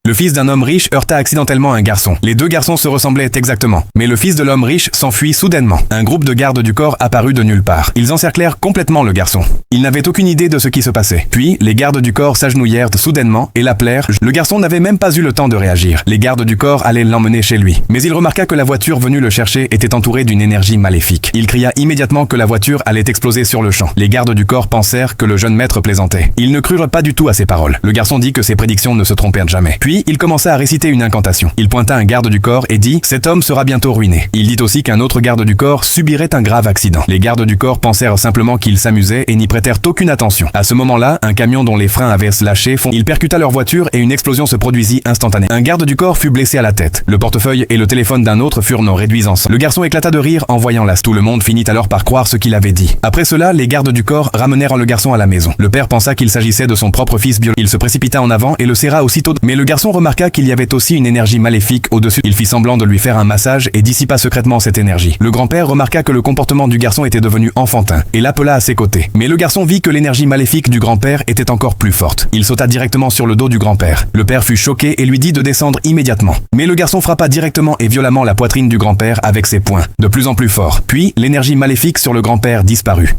Le fils d'un homme riche heurta accidentellement un garçon. Les deux garçons se ressemblaient exactement. Mais le fils de l'homme riche s'enfuit soudainement. Un groupe de gardes du corps apparut de nulle part. Ils encerclèrent complètement le garçon. Ils n'avaient aucune idée de ce qui se passait. Puis, les gardes du corps s'agenouillèrent soudainement et l'appelèrent. Le garçon n'avait même pas eu le temps de réagir. Les gardes du corps allaient l'emmener chez lui. Mais il remarqua que la voiture venue le chercher était entourée d'une énergie maléfique. Il cria immédiatement que la voiture allait exploser sur le champ. Les gardes du corps pensèrent que le jeune maître plaisantait. Ils ne crurent pas du tout à ses paroles. Le garçon dit que ses prédictions ne se trompèrent jamais. Puis, il commença à réciter une incantation. Il pointa un garde du corps et dit « Cet homme sera bientôt ruiné ». Il dit aussi qu'un autre garde du corps subirait un grave accident. Les gardes du corps pensèrent simplement qu'il s'amusait et n'y prêtèrent aucune attention. À ce moment-là, un camion dont les freins avaient lâché il percuta leur voiture et une explosion se produisit instantanément. Un garde du corps fut blessé à la tête. Le portefeuille et le téléphone d'un autre furent réduits ensemble. Le garçon éclata de rire en voyant tout le monde finit alors par croire ce qu'il avait dit. Après cela, les gardes du corps ramenèrent le garçon à la maison. Le père pensa qu'il s'agissait de son propre fils biologique. Il se précipita en avant et le serra aussitôt. Mais le garçon remarqua qu'il y avait aussi une énergie maléfique au-dessus. Il fit semblant de lui faire un massage et dissipa secrètement cette énergie. Le grand-père remarqua que le comportement du garçon était devenu enfantin et l'appela à ses côtés. Mais le garçon vit que l'énergie maléfique du grand-père était encore plus forte. Il sauta directement sur le dos du grand-père. Le père fut choqué et lui dit de descendre immédiatement. Mais le garçon frappa directement et violemment la poitrine du grand-père avec ses poings, de plus en plus fort. Puis, l'énergie maléfique sur le grand-père disparut.